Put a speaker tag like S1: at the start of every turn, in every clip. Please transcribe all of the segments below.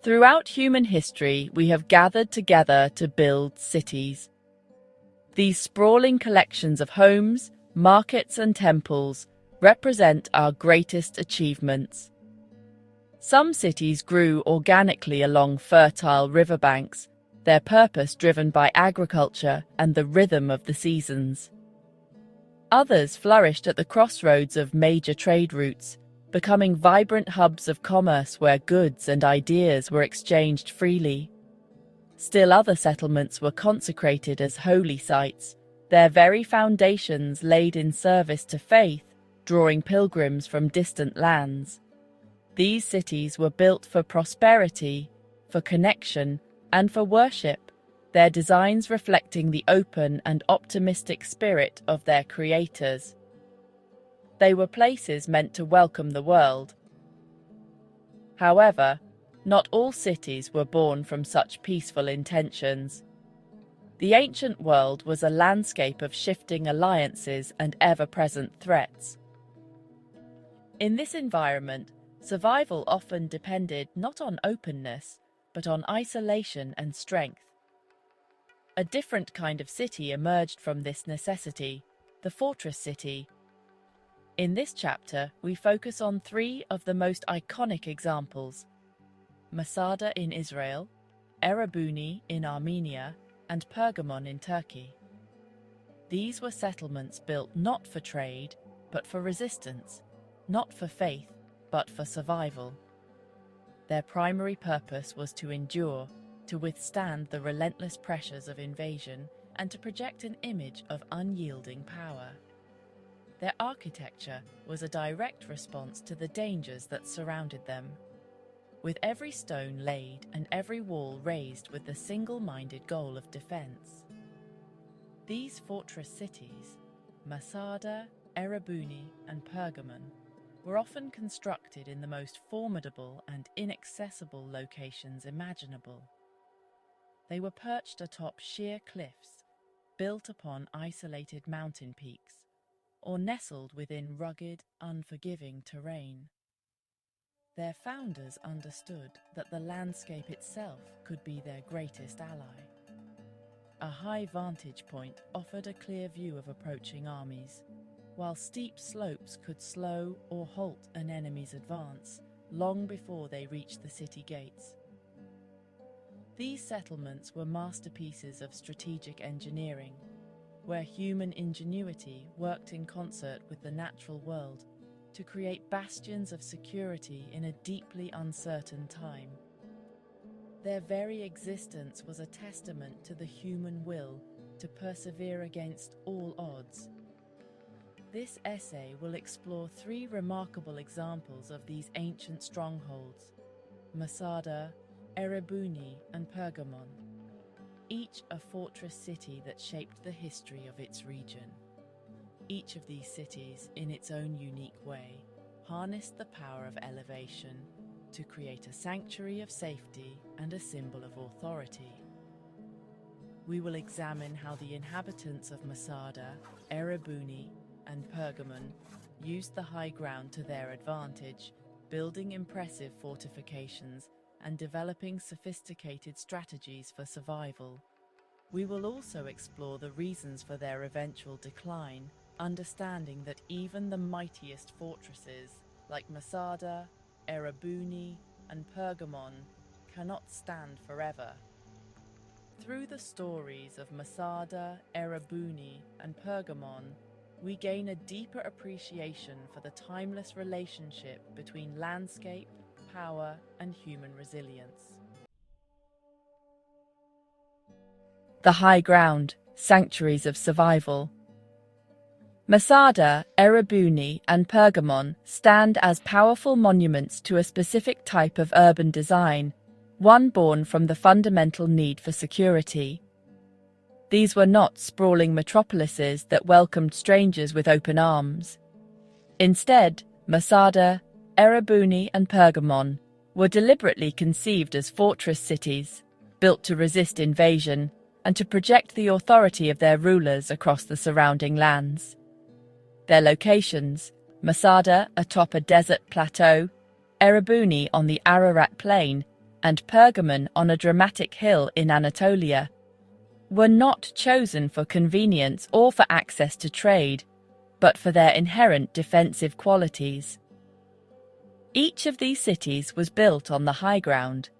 S1: Throughout human history, we have gathered together to build cities. These sprawling collections of homes, markets, and temples represent our greatest achievements. Some cities grew organically along fertile riverbanks, their purpose driven by agriculture and the rhythm of the seasons. Others flourished at the crossroads of major trade routes, becoming vibrant hubs of commerce where goods and ideas were exchanged freely. Still other settlements were consecrated as holy sites, their very foundations laid in service to faith, drawing pilgrims from distant lands. These cities were built for prosperity, for connection, and for worship, their designs reflecting the open and optimistic spirit of their creators. They were places meant to welcome the world. However, not all cities were born from such peaceful intentions. The ancient world was a landscape of shifting alliances and ever-present threats. In this environment, survival often depended not on openness, but on isolation and strength. A different kind of city emerged from this necessity, the fortress city. In this chapter, we focus on three of the most iconic examples: Masada in Israel, Erebuni in Armenia, and Pergamon in Turkey. These were settlements built not for trade, but for resistance, not for faith, but for survival. Their primary purpose was to endure, to withstand the relentless pressures of invasion, and to project an image of unyielding power. Their architecture was a direct response to the dangers that surrounded them, with every stone laid and every wall raised with the single-minded goal of defense. These fortress cities, Masada, Erebuni, and Pergamon, were often constructed in the most formidable and inaccessible locations imaginable. They were perched atop sheer cliffs, built upon isolated mountain peaks, or nestled within rugged, unforgiving terrain. Their founders understood that the landscape itself could be their greatest ally. A high vantage point offered a clear view of approaching armies, while steep slopes could slow or halt an enemy's advance long before they reached the city gates. These settlements were masterpieces of strategic engineering, where human ingenuity worked in concert with the natural world to create bastions of security in a deeply uncertain time. Their very existence was a testament to the human will to persevere against all odds. This essay will explore three remarkable examples of these ancient strongholds: Masada, Erebuni, and Pergamon, each a fortress city that shaped the history of its region. Each of these cities, in its own unique way, harnessed the power of elevation to create a sanctuary of safety and a symbol of authority. We will examine how the inhabitants of Masada, Erebuni, and Pergamon used the high ground to their advantage, building impressive fortifications and developing sophisticated strategies for survival. We will also explore the reasons for their eventual decline, understanding that even the mightiest fortresses, like Masada, Erebuni, and Pergamon, cannot stand forever. Through the stories of Masada, Erebuni, and Pergamon, we gain a deeper appreciation for the timeless relationship between landscape, power, and human resilience. The high ground, sanctuaries of survival. Masada, Erebuni, and Pergamon stand as powerful monuments to a specific type of urban design, one born from the fundamental need for security. These were not sprawling metropolises that welcomed strangers with open arms. Instead, Masada, Erebuni, and Pergamon were deliberately conceived as fortress cities, built to resist invasion and to project the authority of their rulers across the surrounding lands. Their locations, Masada atop a desert plateau, Erebuni on the Ararat Plain, and Pergamon on a dramatic hill in Anatolia, were not chosen for convenience or for access to trade, but for their inherent defensive qualities. Each of these cities was built on the high ground,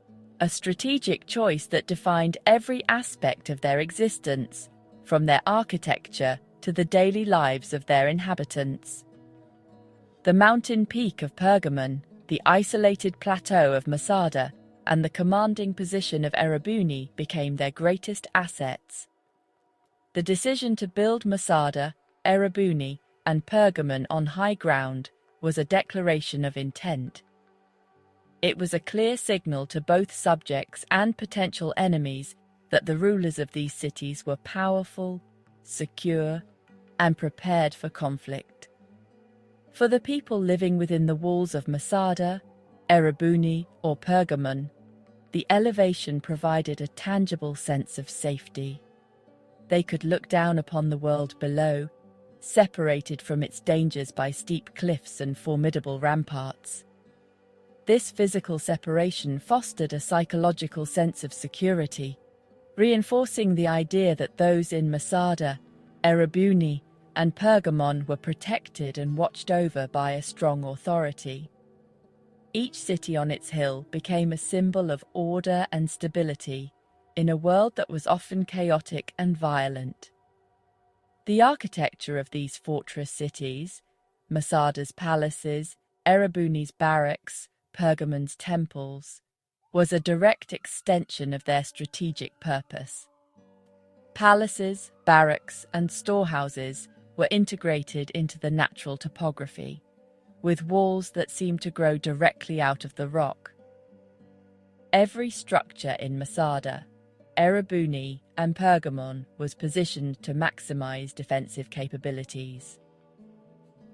S1: a strategic choice that defined every aspect of their existence, from their architecture to the daily lives of their inhabitants. The mountain peak of Pergamon, the isolated plateau of Masada, and the commanding position of Erebuni became their greatest assets. The decision to build Masada, Erebuni, and Pergamon on high ground was a declaration of intent. It was a clear signal to both subjects and potential enemies that the rulers of these cities were powerful, secure, and prepared for conflict. For the people living within the walls of Masada, Erebuni, or Pergamon, the elevation provided a tangible sense of safety. They could look down upon the world below, separated from its dangers by steep cliffs and formidable ramparts. This physical separation fostered a psychological sense of security, reinforcing the idea that those in Masada, Erebuni, and Pergamon were protected and watched over by a strong authority. Each city on its hill became a symbol of order and stability in a world that was often chaotic and violent. The architecture of these fortress cities, Masada's palaces, Erebuni's barracks, Pergamon's temples, was a direct extension of their strategic purpose. Palaces, barracks, and storehouses were integrated into the natural topography, with walls that seemed to grow directly out of the rock. Every structure in Masada, Erebuni, and Pergamon was positioned to maximize defensive capabilities.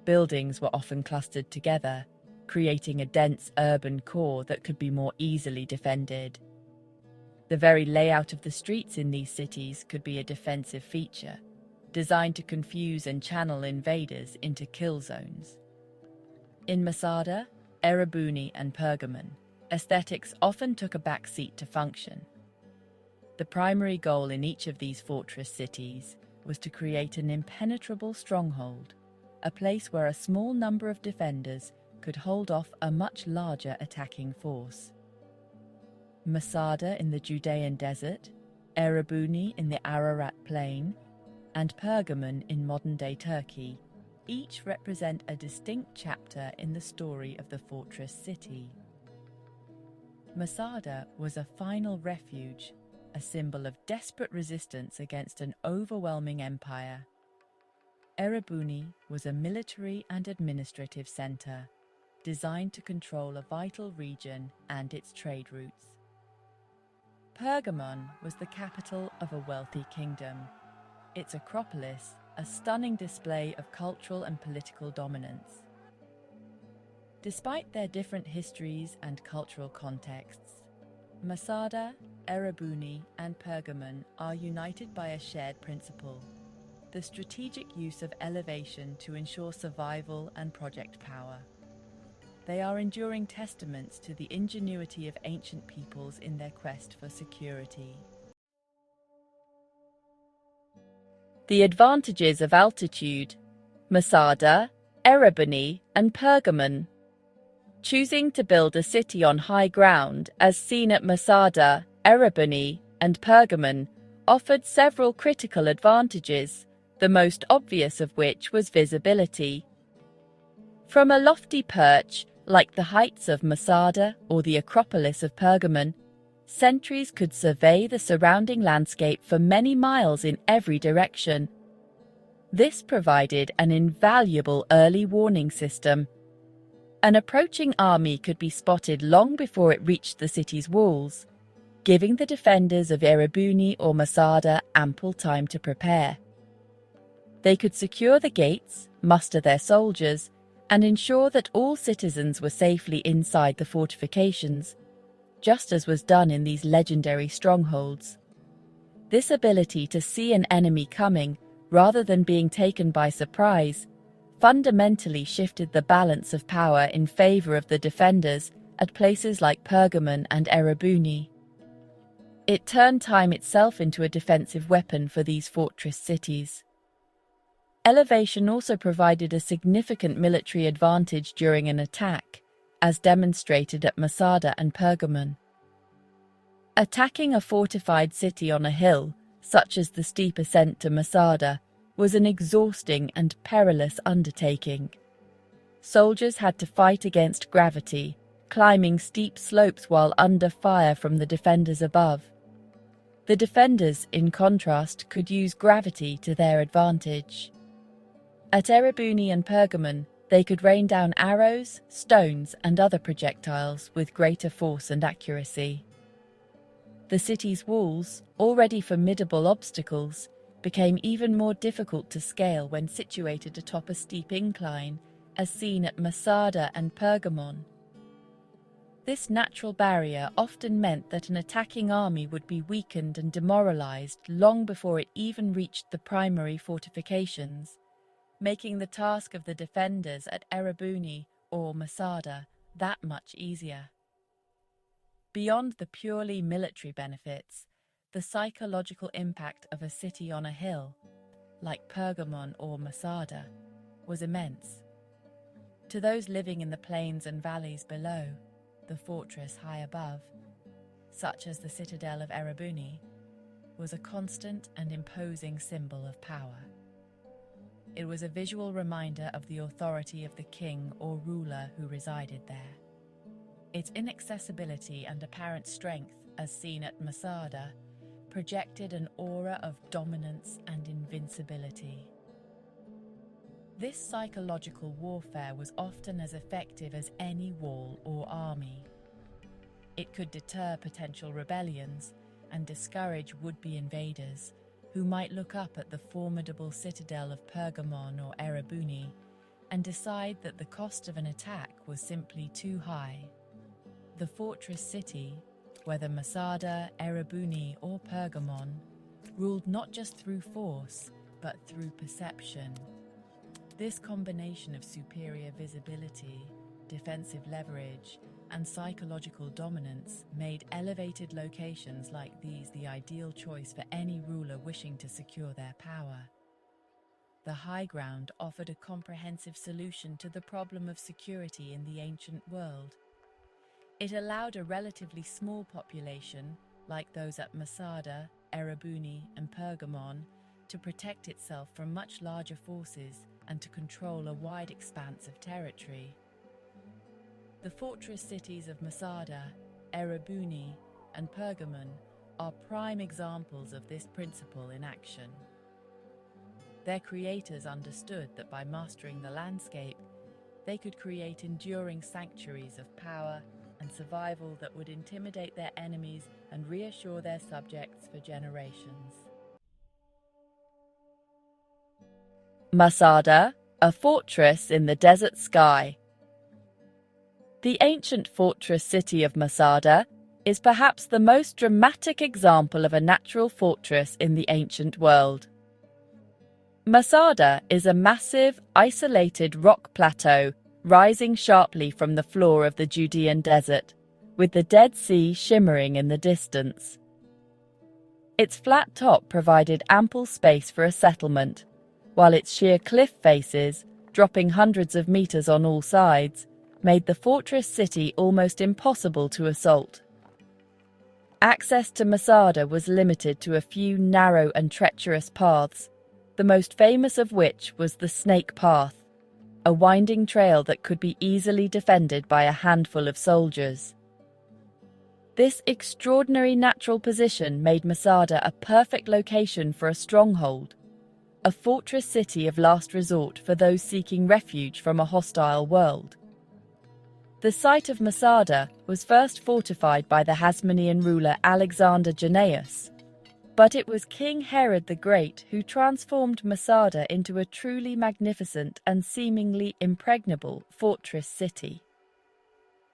S1: Buildings were often clustered together, creating a dense urban core that could be more easily defended. The very layout of the streets in these cities could be a defensive feature, designed to confuse and channel invaders into kill zones. In Masada, Erebuni, and Pergamon, aesthetics often took a back seat to function. The primary goal in each of these fortress cities was to create an impenetrable stronghold, a place where a small number of defenders could hold off a much larger attacking force. Masada in the Judean desert, Erebuni in the Ararat plain, and Pergamon in modern-day Turkey, each represent a distinct chapter in the story of the fortress city. Masada was a final refuge, a symbol of desperate resistance against an overwhelming empire. Erebuni was a military and administrative center, designed to control a vital region and its trade routes. Pergamon was the capital of a wealthy kingdom, its acropolis a stunning display of cultural and political dominance. Despite their different histories and cultural contexts, Masada, Erebuni, and Pergamon are united by a shared principle: the strategic use of elevation to ensure survival and project power. They are enduring testaments to the ingenuity of ancient peoples in their quest for security. The advantages of altitude: Masada, Erebuni, and Pergamon. Choosing to build a city on high ground, as seen at Masada, Erebuni, and Pergamon, offered several critical advantages, the most obvious of which was visibility. From a lofty perch, like the heights of Masada or the Acropolis of Pergamon, sentries could survey the surrounding landscape for many miles in every direction. This provided an invaluable early warning system. An approaching army could be spotted long before it reached the city's walls, giving the defenders of Erebuni or Masada ample time to prepare. They could secure the gates, muster their soldiers, and ensure that all citizens were safely inside the fortifications, just as was done in these legendary strongholds. This ability to see an enemy coming, rather than being taken by surprise, fundamentally shifted the balance of power in favor of the defenders at places like Pergamon and Erebuni. It turned time itself into a defensive weapon for these fortress cities. Elevation also provided a significant military advantage during an attack, as demonstrated at Masada and Pergamon. Attacking a fortified city on a hill, such as the steep ascent to Masada, was an exhausting and perilous undertaking. Soldiers had to fight against gravity, climbing steep slopes while under fire from the defenders above. The defenders, in contrast, could use gravity to their advantage. At Erebuni and Pergamon, they could rain down arrows, stones, and other projectiles with greater force and accuracy. The city's walls, already formidable obstacles, became even more difficult to scale when situated atop a steep incline, as seen at Masada and Pergamon. This natural barrier often meant that an attacking army would be weakened and demoralized long before it even reached the primary fortifications, making the task of the defenders at Erebuni or Masada that much easier. Beyond the purely military benefits, the psychological impact of a city on a hill, like Pergamon or Masada, was immense. To those living in the plains and valleys below, the fortress high above, such as the citadel of Erebuni, was a constant and imposing symbol of power. It was a visual reminder of the authority of the king or ruler who resided there. Its inaccessibility and apparent strength, as seen at Masada, projected an aura of dominance and invincibility. This psychological warfare was often as effective as any wall or army. It could deter potential rebellions and discourage would-be invaders who might look up at the formidable citadel of Pergamon or Erebuni and decide that the cost of an attack was simply too high. The fortress city, whether Masada, Erebuni, or Pergamon, ruled not just through force, but through perception. This combination of superior visibility, defensive leverage, and psychological dominance made elevated locations like these the ideal choice for any ruler wishing to secure their power. The high ground offered a comprehensive solution to the problem of security in the ancient world. It allowed a relatively small population, like those at Masada, Erebuni, and Pergamon, to protect itself from much larger forces and to control a wide expanse of territory. The fortress cities of Masada, Erebuni, and Pergamon are prime examples of this principle in action. Their creators understood that by mastering the landscape, they could create enduring sanctuaries of power and survival that would intimidate their enemies and reassure their subjects for generations. Masada, a fortress in the desert sky. The ancient fortress city of Masada is perhaps the most dramatic example of a natural fortress in the ancient world. Masada is a massive, isolated rock plateau rising sharply from the floor of the Judean desert, with the Dead Sea shimmering in the distance. Its flat top provided ample space for a settlement, while its sheer cliff faces, dropping hundreds of meters on all sides, made the fortress city almost impossible to assault. Access to Masada was limited to a few narrow and treacherous paths, the most famous of which was the Snake Path, a winding trail that could be easily defended by a handful of soldiers. This extraordinary natural position made Masada a perfect location for a stronghold, a fortress city of last resort for those seeking refuge from a hostile world. The site of Masada was first fortified by the Hasmonean ruler Alexander Jannaeus, but it was King Herod the Great who transformed Masada into a truly magnificent and seemingly impregnable fortress city.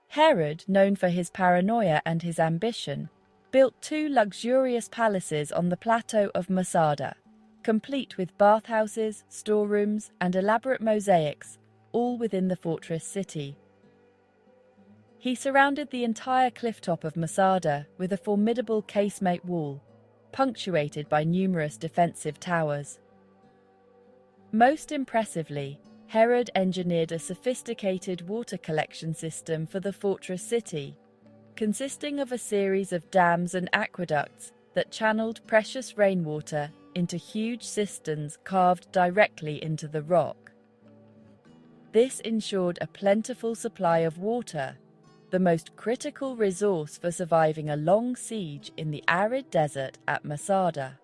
S1: Herod, known for his paranoia and his ambition, built 2 luxurious palaces on the plateau of Masada, complete with bathhouses, storerooms, and elaborate mosaics, all within the fortress city. He surrounded the entire clifftop of Masada with a formidable casemate wall, punctuated by numerous defensive towers. Most impressively, Herod engineered a sophisticated water collection system for the fortress city, consisting of a series of dams and aqueducts that channeled precious rainwater into huge cisterns carved directly into the rock. This ensured a plentiful supply of water, the most critical resource for surviving a long siege in the arid desert at Masada.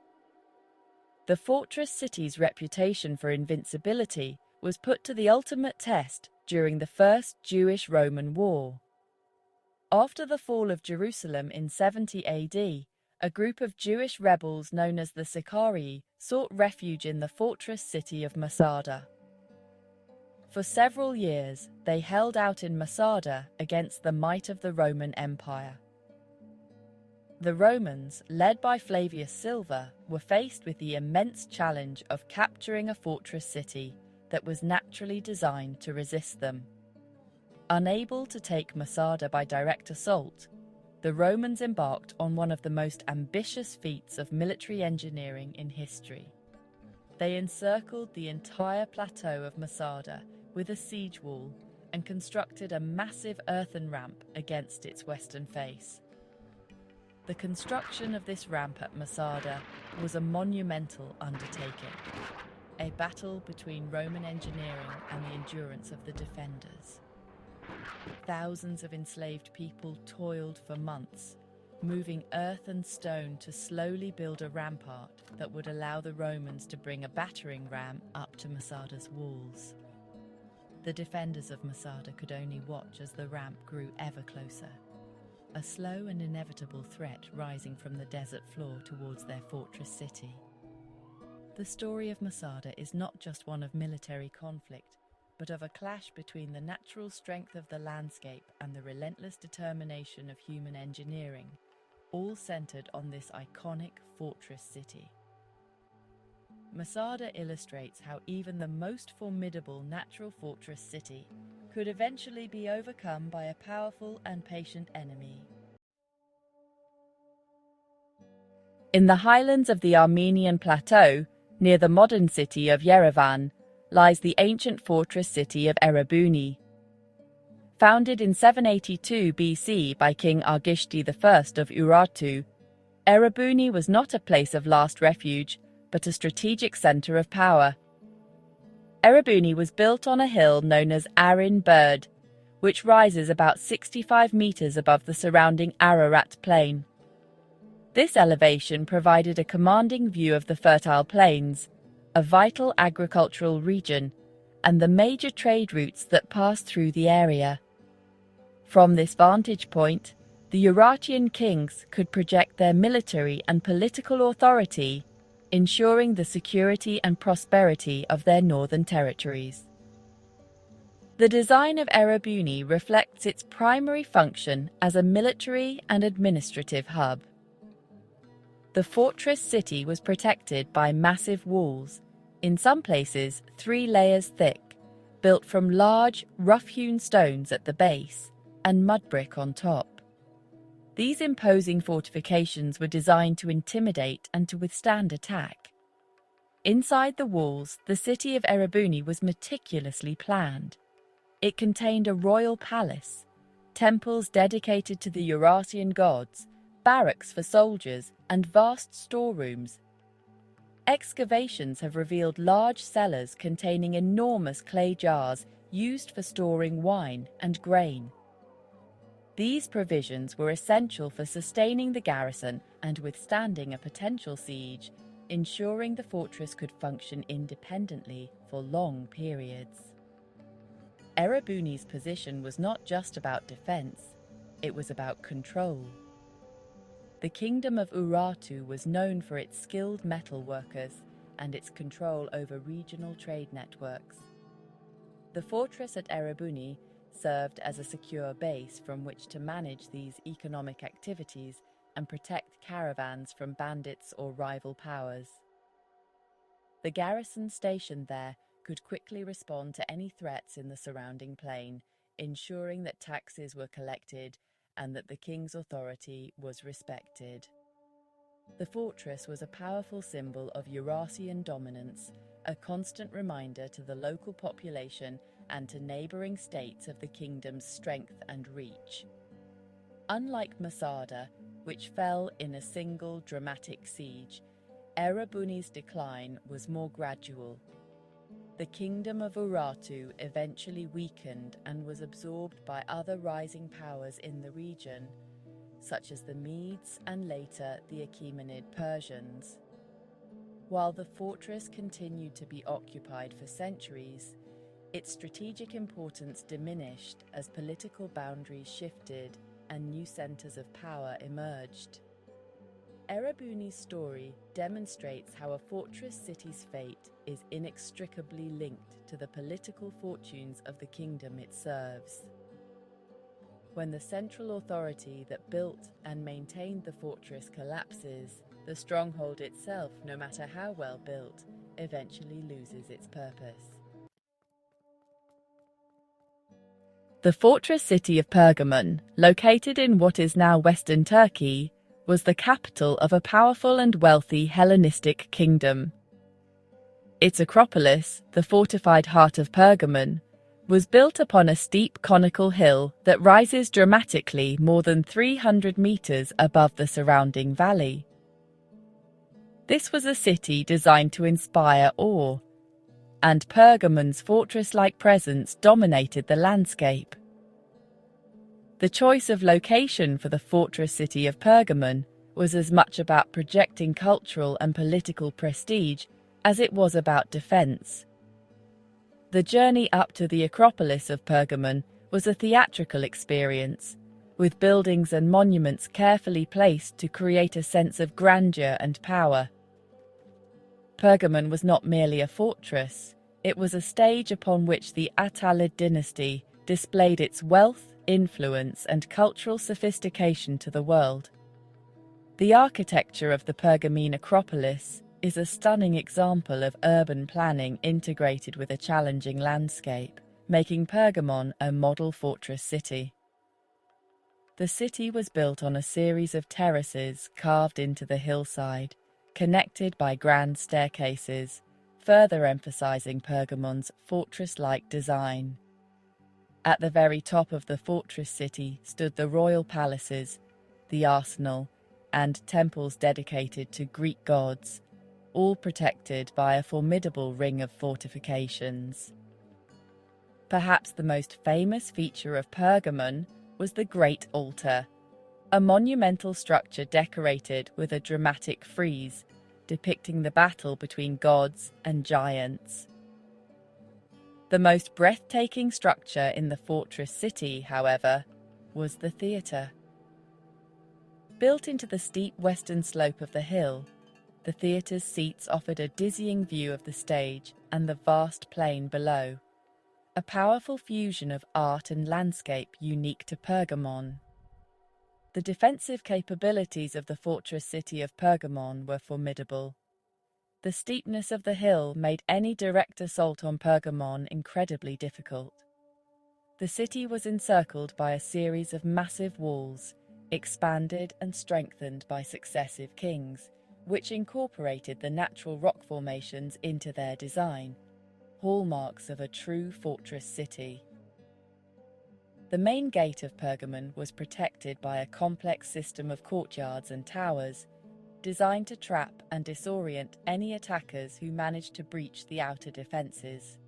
S1: The fortress city's reputation for invincibility was put to the ultimate test during the First Jewish-Roman War. After the fall of Jerusalem in 70 AD, a group of Jewish rebels known as the Sicarii sought refuge in the fortress city of Masada. For several years, they held out in Masada against the might of the Roman Empire. The Romans, led by Flavius Silva, were faced with the immense challenge of capturing a fortress city that was naturally designed to resist them. Unable to take Masada by direct assault, the Romans embarked on one of the most ambitious feats of military engineering in history. They encircled the entire plateau of Masada with a siege wall and constructed a massive earthen ramp against its western face. The construction of this ramp at Masada was a monumental undertaking, a battle between Roman engineering and the endurance of the defenders. Thousands of enslaved people toiled for months, moving earth and stone to slowly build a rampart that would allow the Romans to bring a battering ram up to Masada's walls. The defenders of Masada could only watch as the ramp grew ever closer, a slow and inevitable threat rising from the desert floor towards their fortress city. The story of Masada is not just one of military conflict, but of a clash between the natural strength of the landscape and the relentless determination of human engineering, all centered on this iconic fortress city. Masada illustrates how even the most formidable natural fortress city could eventually be overcome by a powerful and patient enemy. In the highlands of the Armenian plateau, near the modern city of Yerevan, lies the ancient fortress city of Erebuni. Founded in 782 BC by King Argishti I of Urartu, Erebuni was not a place of last refuge, but a strategic center of power. Erebuni was built on a hill known as Arin Bird, which rises about 65 meters above the surrounding Ararat plain. This elevation provided a commanding view of the fertile plains, a vital agricultural region, and the major trade routes that passed through the area. From this vantage point, the Urartian kings could project their military and political authority, ensuring the security and prosperity of their northern territories. The design of Erebuni reflects its primary function as a military and administrative hub. The fortress city was protected by massive walls, in some places 3 layers thick, built from large, rough-hewn stones at the base and mud brick on top. These imposing fortifications were designed to intimidate and to withstand attack. Inside the walls, the city of Erebuni was meticulously planned. It contained a royal palace, temples dedicated to the Urartian gods, barracks for soldiers, and vast storerooms. Excavations have revealed large cellars containing enormous clay jars used for storing wine and grain. These provisions were essential for sustaining the garrison and withstanding a potential siege, ensuring the fortress could function independently for long periods. Erebuni's position was not just about defense, it was about control. The kingdom of Urartu was known for its skilled metal workers and its control over regional trade networks. The fortress at Erebuni served as a secure base from which to manage these economic activities and protect caravans from bandits or rival powers. The garrison stationed there could quickly respond to any threats in the surrounding plain, ensuring that taxes were collected and that the king's authority was respected. The fortress was a powerful symbol of Eurasian dominance, a constant reminder to the local population and to neighbouring states of the kingdom's strength and reach. Unlike Masada, which fell in a single dramatic siege, Erebuni's decline was more gradual. The kingdom of Urartu eventually weakened and was absorbed by other rising powers in the region, such as the Medes and later the Achaemenid Persians. While the fortress continued to be occupied for centuries, its strategic importance diminished as political boundaries shifted and new centres of power emerged. Erebuni's story demonstrates how a fortress city's fate is inextricably linked to the political fortunes of the kingdom it serves. When the central authority that built and maintained the fortress collapses, the stronghold itself, no matter how well built, eventually loses its purpose. The fortress city of Pergamon, located in what is now western Turkey, was the capital of a powerful and wealthy Hellenistic kingdom. Its Acropolis, the fortified heart of Pergamon, was built upon a steep conical hill that rises dramatically more than 300 meters above the surrounding valley. This was a city designed to inspire awe, and Pergamon's fortress-like presence dominated the landscape. The choice of location for the fortress city of Pergamon was as much about projecting cultural and political prestige as it was about defense. The journey up to the Acropolis of Pergamon was a theatrical experience, with buildings and monuments carefully placed to create a sense of grandeur and power. Pergamon was not merely a fortress, it was a stage upon which the Attalid dynasty displayed its wealth, influence, and cultural sophistication to the world. The architecture of the Pergamene Acropolis is a stunning example of urban planning integrated with a challenging landscape, making Pergamon a model fortress city. The city was built on a series of terraces carved into the hillside, connected by grand staircases, further emphasizing Pergamon's fortress-like design. At the very top of the fortress city stood the royal palaces, the arsenal, and temples dedicated to Greek gods, all protected by a formidable ring of fortifications. Perhaps the most famous feature of Pergamon was the Great Altar, a monumental structure decorated with a dramatic frieze depicting the battle between gods and giants. The most breathtaking structure in the fortress city, however, was the theatre. Built into the steep western slope of the hill, the theatre's seats offered a dizzying view of the stage and the vast plain below, a powerful fusion of art and landscape unique to Pergamon. The defensive capabilities of the fortress city of Pergamon were formidable. The steepness of the hill made any direct assault on Pergamon incredibly difficult. The city was encircled by a series of massive walls, expanded and strengthened by successive kings, which incorporated the natural rock formations into their design, hallmarks of a true fortress city. The main gate of Pergamon was protected by a complex system of courtyards and towers, designed to trap and disorient any attackers who managed to breach the outer defences.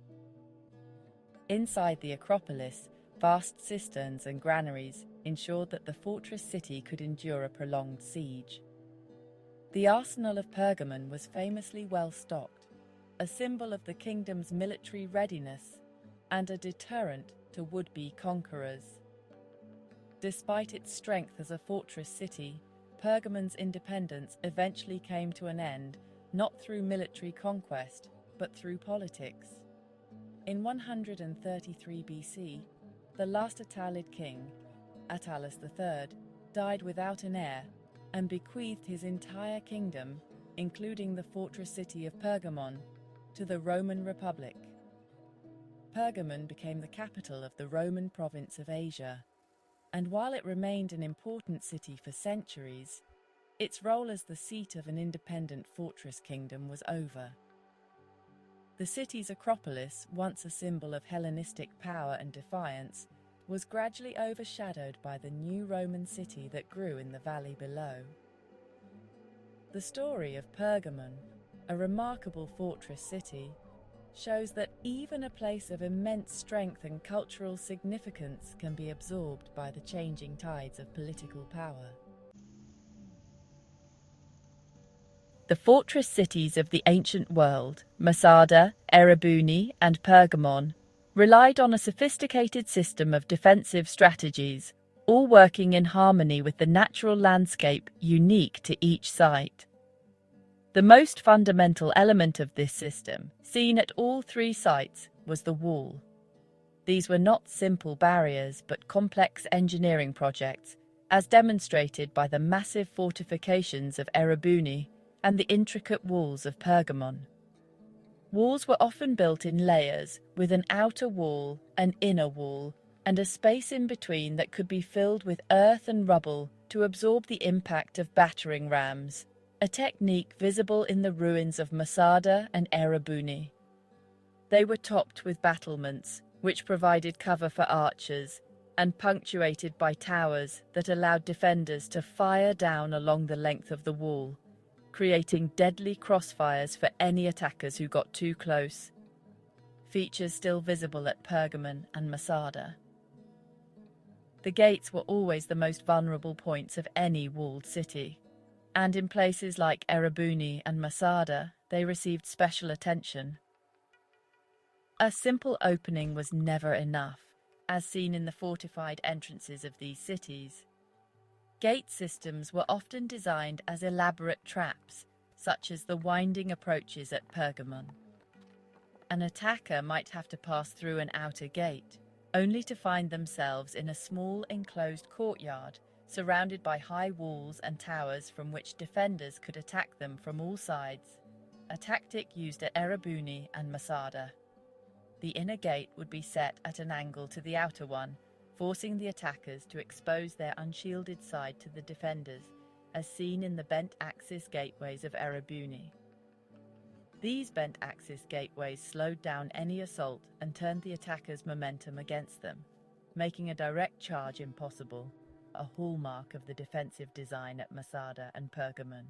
S1: Inside the Acropolis, vast cisterns and granaries ensured that the fortress city could endure a prolonged siege. The arsenal of Pergamon was famously well stocked, a symbol of the kingdom's military readiness and a deterrent to would-be conquerors. Despite its strength as a fortress city, Pergamon's independence eventually came to an end, not through military conquest, but through politics. In 133 BC, the last Attalid king, Attalus III, died without an heir and bequeathed his entire kingdom, including the fortress city of Pergamon, to the Roman Republic. Pergamon became the capital of the Roman province of Asia, and while it remained an important city for centuries, its role as the seat of an independent fortress kingdom was over. The city's Acropolis, once a symbol of Hellenistic power and defiance, was gradually overshadowed by the new Roman city that grew in the valley below. The story of Pergamon, a remarkable fortress city, shows that even a place of immense strength and cultural significance can be absorbed by the changing tides of political power. The fortress cities of the ancient world, Masada, Erebuni, and Pergamon, relied on a sophisticated system of defensive strategies, all working in harmony with the natural landscape unique to each site. The most fundamental element of this system, seen at all three sites, was the wall. These were not simple barriers, but complex engineering projects, as demonstrated by the massive fortifications of Erebuni and the intricate walls of Pergamon. Walls were often built in layers, with an outer wall, an inner wall, and a space in between that could be filled with earth and rubble to absorb the impact of battering rams, a technique visible in the ruins of Masada and Erebuni. They were topped with battlements, which provided cover for archers, and punctuated by towers that allowed defenders to fire down along the length of the wall, creating deadly crossfires for any attackers who got too close. Features still visible at Pergamon and Masada. The gates were always the most vulnerable points of any walled city, and in places like Erebuni and Masada, they received special attention. A simple opening was never enough, as seen in the fortified entrances of these cities. Gate systems were often designed as elaborate traps, such as the winding approaches at Pergamon. An attacker might have to pass through an outer gate, only to find themselves in a small enclosed courtyard, surrounded by high walls and towers from which defenders could attack them from all sides, a tactic used at Erebuni and Masada. The inner gate would be set at an angle to the outer one, forcing the attackers to expose their unshielded side to the defenders, as seen in the bent-axis gateways of Erebuni. These bent-axis gateways slowed down any assault and turned the attackers' momentum against them, making a direct charge impossible, a hallmark of the defensive design at Masada and Pergamon.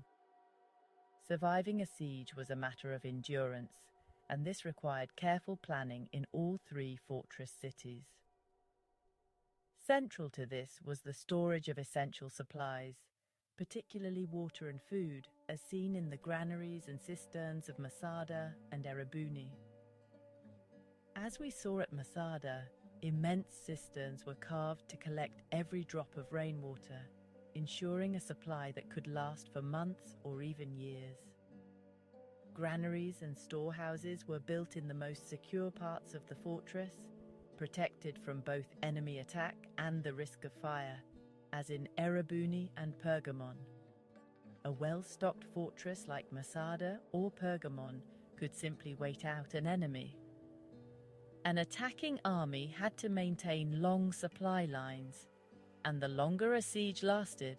S1: Surviving a siege was a matter of endurance, and this required careful planning in all three fortress cities. Central to this was the storage of essential supplies, particularly water and food, as seen in the granaries and cisterns of Masada and Erebuni. As we saw at Masada, immense cisterns were carved to collect every drop of rainwater, ensuring a supply that could last for months or even years. Granaries and storehouses were built in the most secure parts of the fortress, protected from both enemy attack and the risk of fire, as in Erebuni and Pergamon. A well-stocked fortress like Masada or Pergamon could simply wait out an enemy. An attacking army had to maintain long supply lines, and the longer a siege lasted,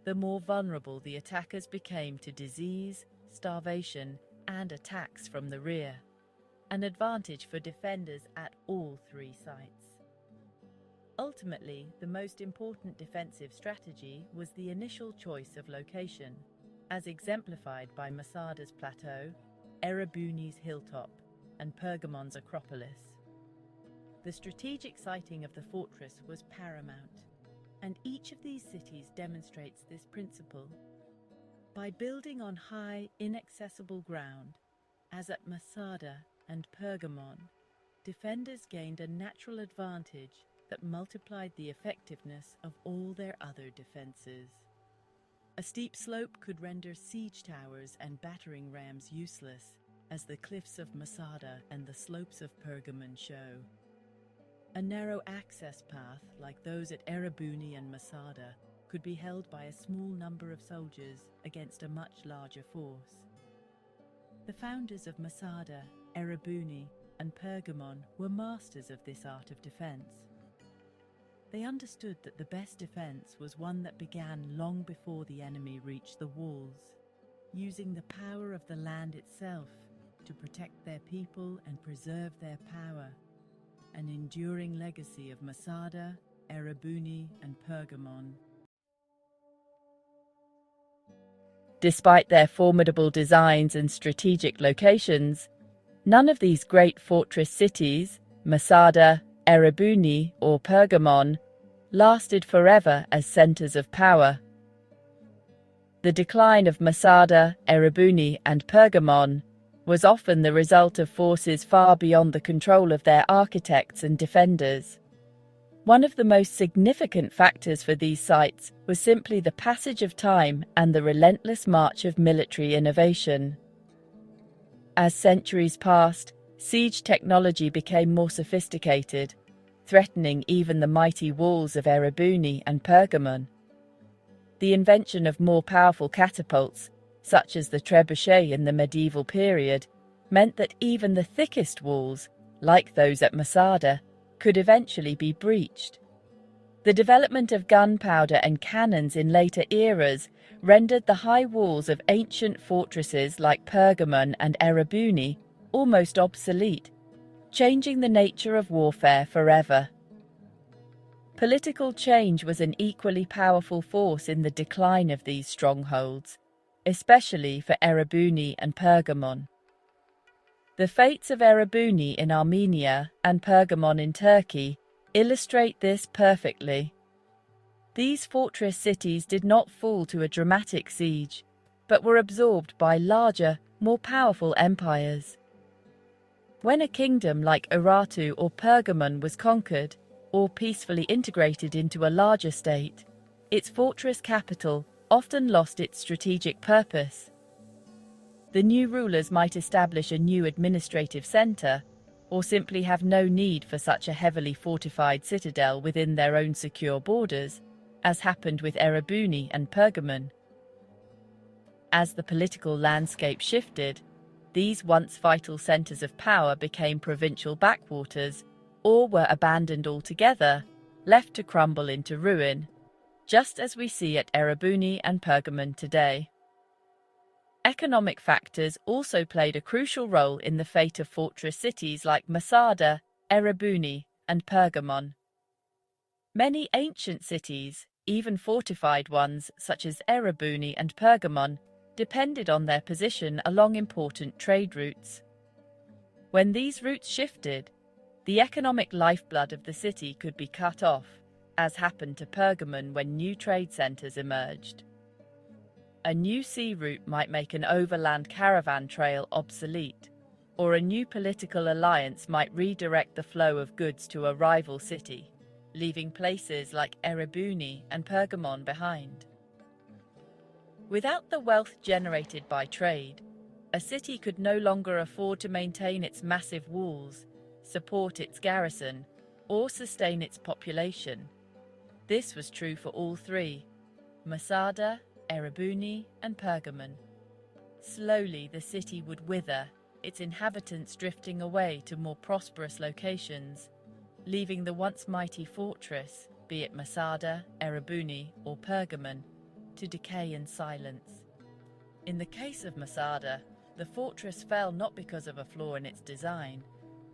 S1: the more vulnerable the attackers became to disease, starvation, and attacks from the rear, an advantage for defenders at all three sites. Ultimately, the most important defensive strategy was the initial choice of location, as exemplified by Masada's plateau, Erebuni's hilltop, and Pergamon's Acropolis. The strategic siting of the fortress was paramount, and each of these cities demonstrates this principle. By building on high, inaccessible ground, as at Masada and Pergamon, defenders gained a natural advantage that multiplied the effectiveness of all their other defenses. A steep slope could render siege towers and battering rams useless, as the cliffs of Masada and the slopes of Pergamon show. A narrow access path, like those at Erebuni and Masada, could be held by a small number of soldiers against a much larger force. The founders of Masada, Erebuni, and Pergamon were masters of this art of defense. They understood that the best defense was one that began long before the enemy reached the walls, using the power of the land itself to protect their people and preserve their power, an enduring legacy of Masada, Erebuni, and Pergamon. Despite their formidable designs and strategic locations, none of these great fortress cities, Masada, Erebuni, or Pergamon, lasted forever as centers of power. The decline of Masada, Erebuni, and Pergamon was often the result of forces far beyond the control of their architects and defenders. One of the most significant factors for these sites was simply the passage of time and the relentless march of military innovation. As centuries passed, siege technology became more sophisticated, threatening even the mighty walls of Erebuni and Pergamon. The invention of more powerful catapults, such as the trebuchet in the medieval period, meant that even the thickest walls, like those at Masada, could eventually be breached. The development of gunpowder and cannons in later eras rendered the high walls of ancient fortresses like Pergamon and Erebuni almost obsolete, changing the nature of warfare forever. Political change was an equally powerful force in the decline of these strongholds, especially for Erebuni and Pergamon. The fates of Erebuni in Armenia and Pergamon in Turkey illustrate this perfectly. These fortress cities did not fall to a dramatic siege, but were absorbed by larger, more powerful empires. When a kingdom like Urartu or Pergamon was conquered, or peacefully integrated into a larger state, its fortress capital often lost its strategic purpose. The new rulers might establish a new administrative center, or simply have no need for such a heavily fortified citadel within their own secure borders, as happened with Erebuni and Pergamon. As the political landscape shifted, these once vital centers of power became provincial backwaters, or were abandoned altogether, left to crumble into ruin, just as we see at Erebuni and Pergamon today. Economic factors also played a crucial role in the fate of fortress cities like Masada, Erebuni, and Pergamon. Many ancient cities, even fortified ones such as Erebuni and Pergamon, depended on their position along important trade routes. When these routes shifted, the economic lifeblood of the city could be cut off, as happened to Pergamon when new trade centers emerged. A new sea route might make an overland caravan trail obsolete, or a new political alliance might redirect the flow of goods to a rival city, leaving places like Erebuni and Pergamon behind. Without the wealth generated by trade, a city could no longer afford to maintain its massive walls, support its garrison, or sustain its population. This was true for all three, Masada, Erebuni, and Pergamon. Slowly the city would wither, its inhabitants drifting away to more prosperous locations, leaving the once mighty fortress, be it Masada, Erebuni, or Pergamon, to decay in silence. In the case of Masada, the fortress fell not because of a flaw in its design,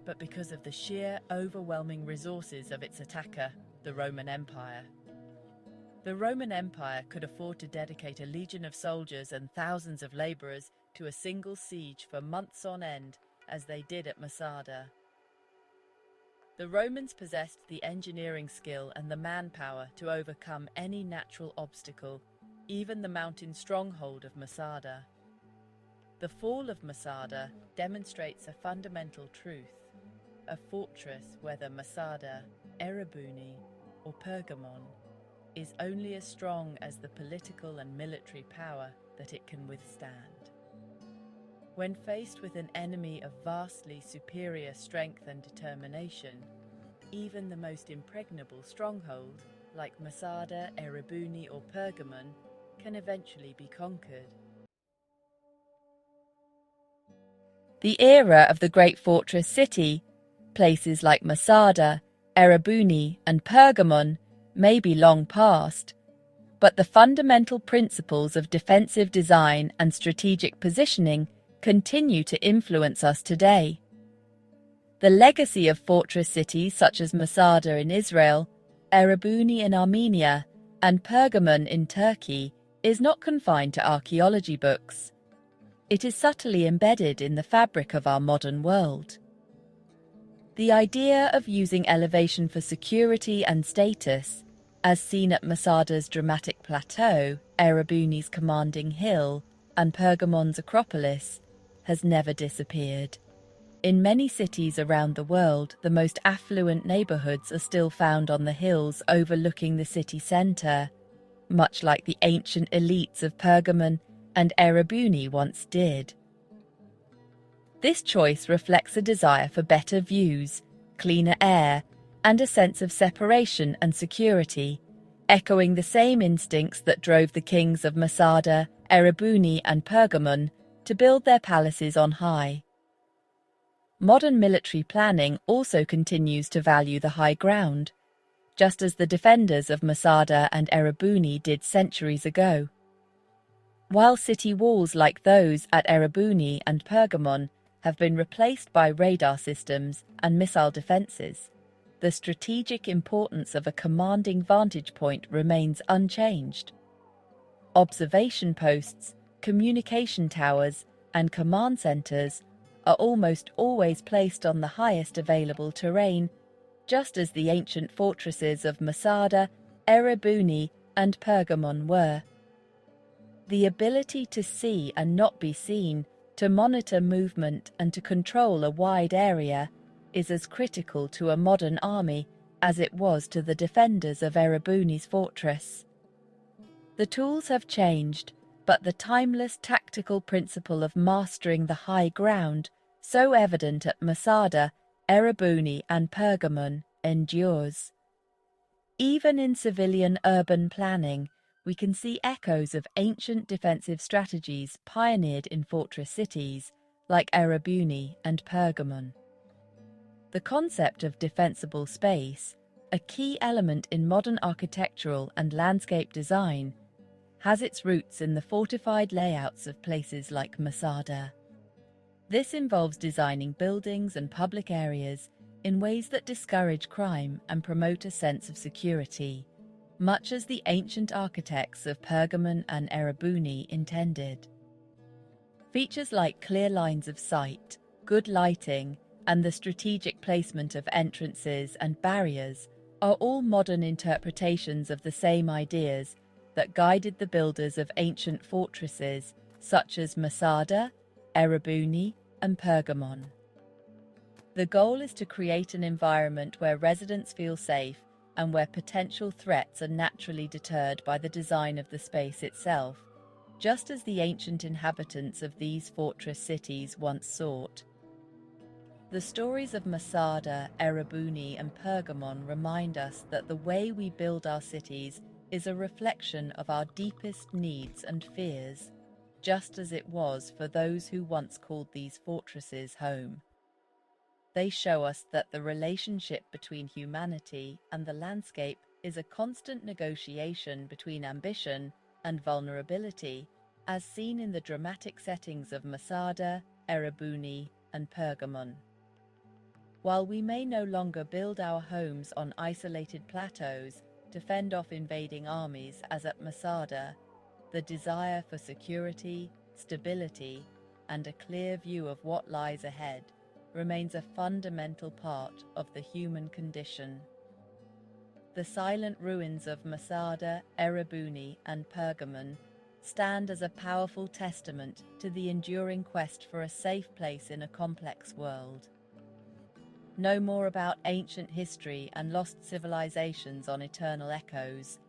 S1: but because of the sheer, overwhelming resources of its attacker, the Roman Empire. The Roman Empire could afford to dedicate a legion of soldiers and thousands of laborers to a single siege for months on end, as they did at Masada. The Romans possessed the engineering skill and the manpower to overcome any natural obstacle, even the mountain stronghold of Masada. The fall of Masada demonstrates a fundamental truth. A fortress, whether Masada, Erebuni, or Pergamon, is only as strong as the political and military power that it can withstand. When faced with an enemy of vastly superior strength and determination, even the most impregnable stronghold, like Masada, Erebuni, or Pergamon, can eventually be conquered. The era of the great fortress city, places like Masada, Erebuni, and Pergamon, may be long past, but the fundamental principles of defensive design and strategic positioning continue to influence us today. The legacy of fortress cities such as Masada in Israel, Erebuni in Armenia, and Pergamon in Turkey is not confined to archaeology books. It is subtly embedded in the fabric of our modern world. The idea of using elevation for security and status, as seen at Masada's dramatic plateau, Erebuni's commanding hill, and Pergamon's Acropolis, has never disappeared. In many cities around the world, the most affluent neighborhoods are still found on the hills overlooking the city center, much like the ancient elites of Pergamon and Erebuni once did. This choice reflects a desire for better views, cleaner air, and a sense of separation and security, echoing the same instincts that drove the kings of Masada, Erebuni, and Pergamon to build their palaces on high. Modern military planning also continues to value the high ground, just as the defenders of Masada and Erebuni did centuries ago. While city walls like those at Erebuni and Pergamon have been replaced by radar systems and missile defenses, the strategic importance of a commanding vantage point remains unchanged. Observation posts, communication towers, and command centers are almost always placed on the highest available terrain, just as the ancient fortresses of Masada, Erebuni, and Pergamon were. The ability to see and not be seen, to monitor movement and to control a wide area is as critical to a modern army as it was to the defenders of Erebuni's fortress. The tools have changed, but the timeless tactical principle of mastering the high ground, so evident at Masada, Erebuni, and Pergamon, endures. Even in civilian urban planning, we can see echoes of ancient defensive strategies pioneered in fortress cities like Erebuni and Pergamon. The concept of defensible space, a key element in modern architectural and landscape design, has its roots in the fortified layouts of places like Masada. This involves designing buildings and public areas in ways that discourage crime and promote a sense of security, much as the ancient architects of Pergamon and Erebuni intended. Features like clear lines of sight, good lighting, and the strategic placement of entrances and barriers are all modern interpretations of the same ideas that guided the builders of ancient fortresses such as Masada, Erebuni, and Pergamon. The goal is to create an environment where residents feel safe and where potential threats are naturally deterred by the design of the space itself, just as the ancient inhabitants of these fortress cities once sought. The stories of Masada, Erebuni, and Pergamon remind us that the way we build our cities is a reflection of our deepest needs and fears, just as it was for those who once called these fortresses home. They show us that the relationship between humanity and the landscape is a constant negotiation between ambition and vulnerability, as seen in the dramatic settings of Masada, Erebuni, and Pergamon. While we may no longer build our homes on isolated plateaus to fend off invading armies as at Masada, the desire for security, stability, and a clear view of what lies ahead remains a fundamental part of the human condition. The silent ruins of Masada, Erebuni, and Pergamon stand as a powerful testament to the enduring quest for a safe place in a complex world. No more about ancient history and lost civilizations on eternal echoes,